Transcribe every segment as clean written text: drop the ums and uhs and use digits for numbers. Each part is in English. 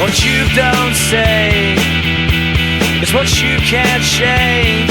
What you don't say is what you can't change.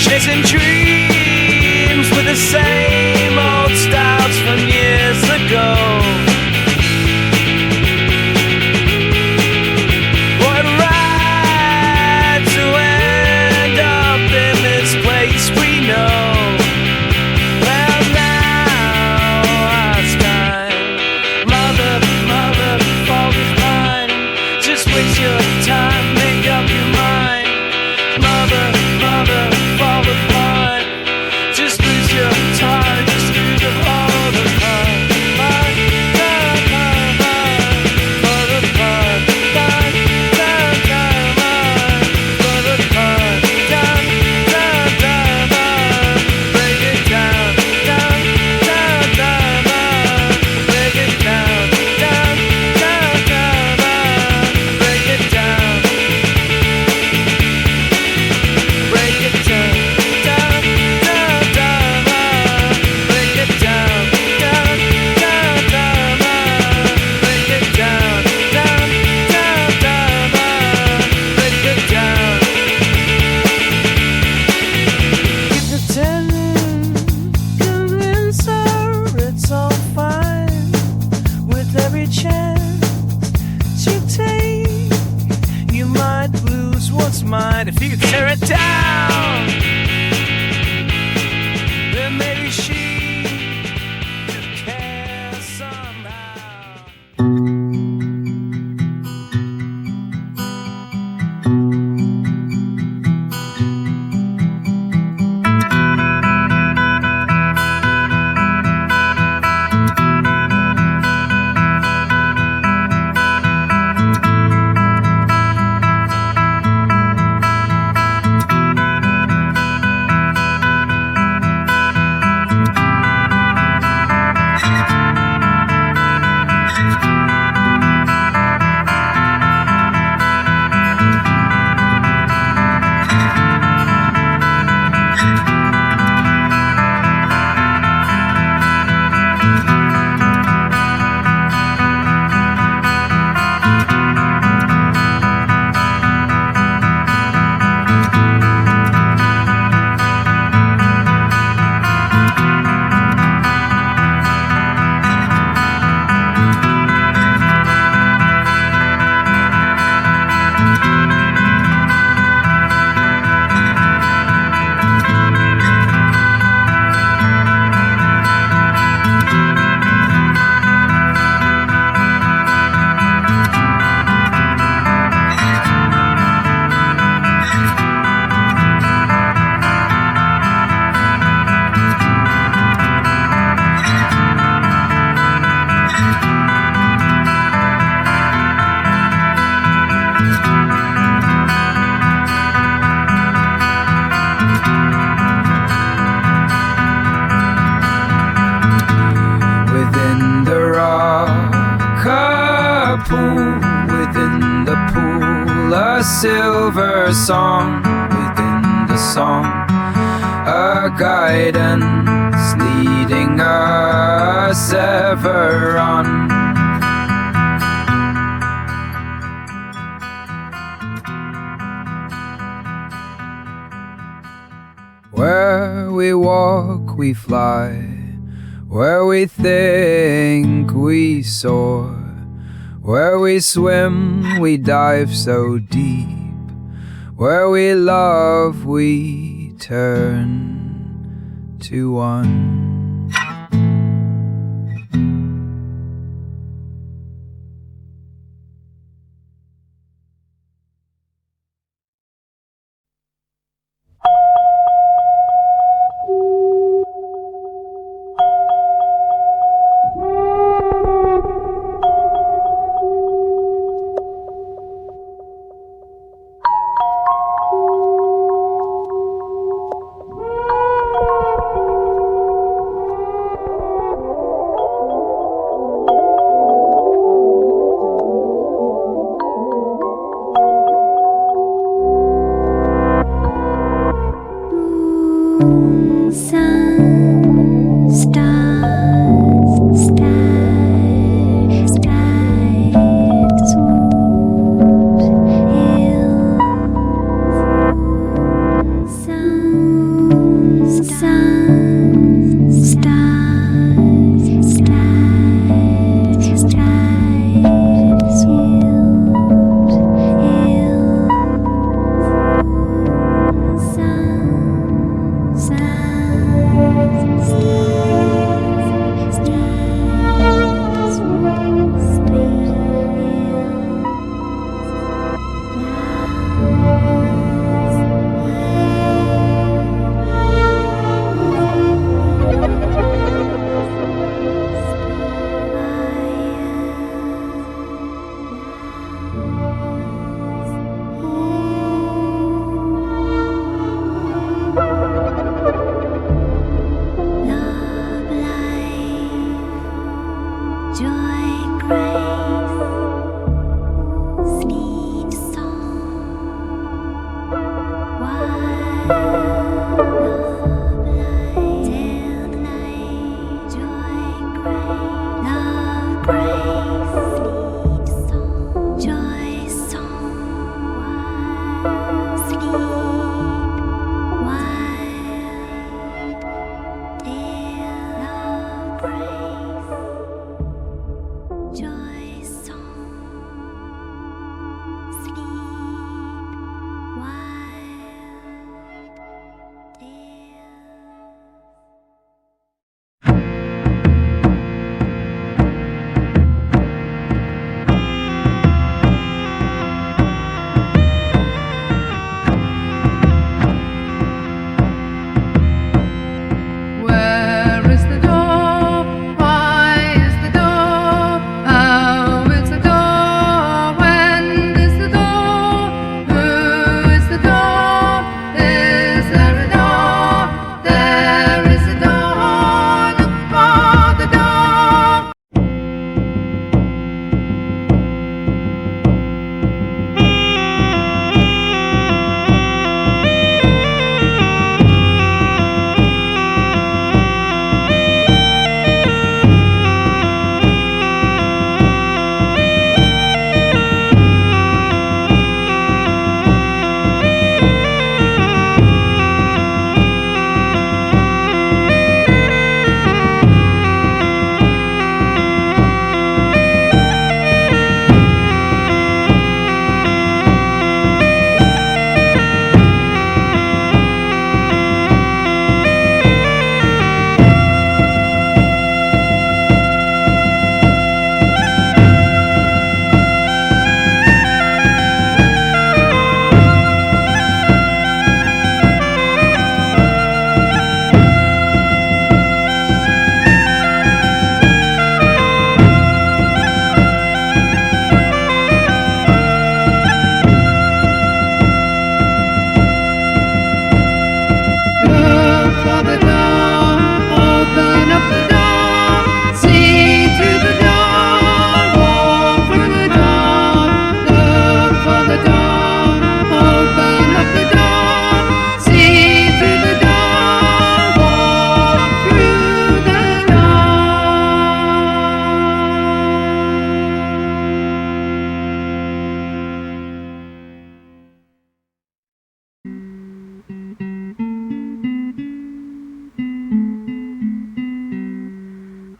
Chasing dreams with the same old styles from years ago. What right to end up in this place we know. Well now it's time, mother, fall behind. Just waste your time, make up your mind. Mother, fall apart. Just lose your time, just lose it all the time. If you could tear it down, then maybe she could care somehow. Silver song within the song, a guidance leading us ever on. Where we walk, we fly. Where we think, we soar. Where we swim, we dive so deep. Where we love, we turn to one. Sun, stars,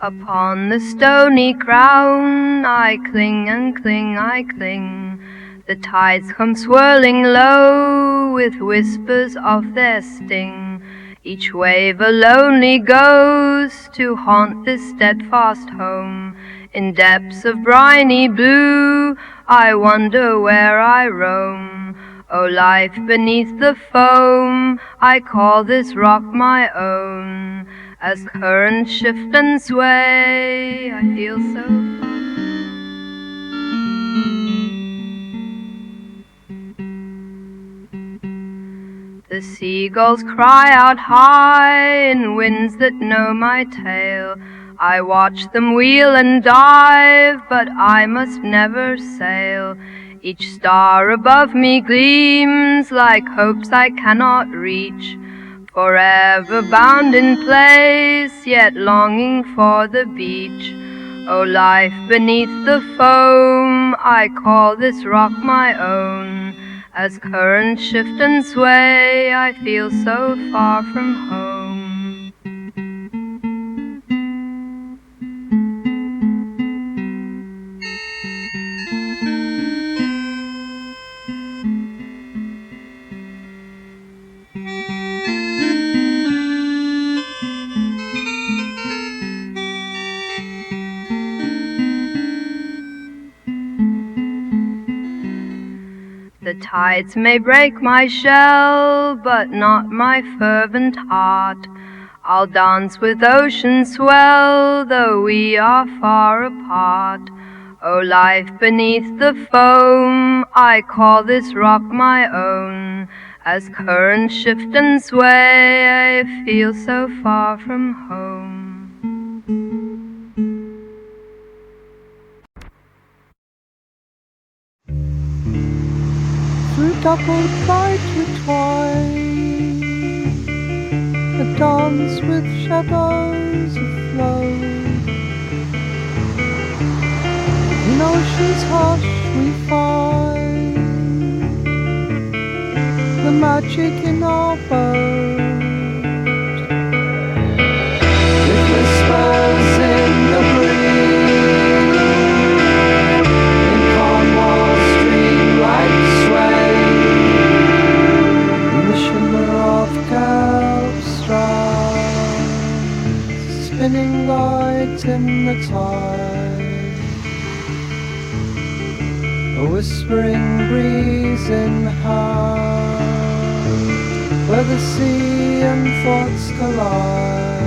Upon the stony crown I cling and cling, I cling. The tides come swirling low with whispers of their sting. Each wave a lonely ghost to haunt this steadfast home. In depths of briny blue I wonder where I roam. O life beneath the foam, I call this rock my own. As currents shift and sway, I feel so far. The seagulls cry out high in winds that know my tale. I watch them wheel and dive, but I must never sail. Each star above me gleams like hopes I cannot reach. Forever bound in place, yet longing for the beach. O life beneath the foam, I call this rock my own. As currents shift and sway, I feel so far from home. The tides may break my shell, but not my fervent heart. I'll dance with ocean swell, though we are far apart. O life beneath the foam, I call this rock my own. As currents shift and sway, I feel so far from home. Through double light we twine, a dance with shadows afloat. In ocean's hush we find the magic in our boat. With whispers in the breeze, in Cornwall streamlight sway, in the shimmer of kelp strands, spinning light in the tide. A whispering breeze in hand, where the sea and thoughts collide.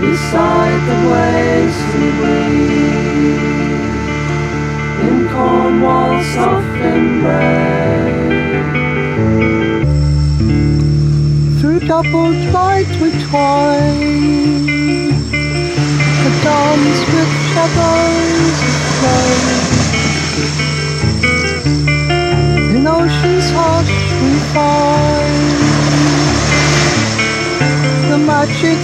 Beside the waves we breathe, in Cornwall's soft embrace. Through doubled light we twine, a dance with shadows afloat. In ocean's hush we find the magic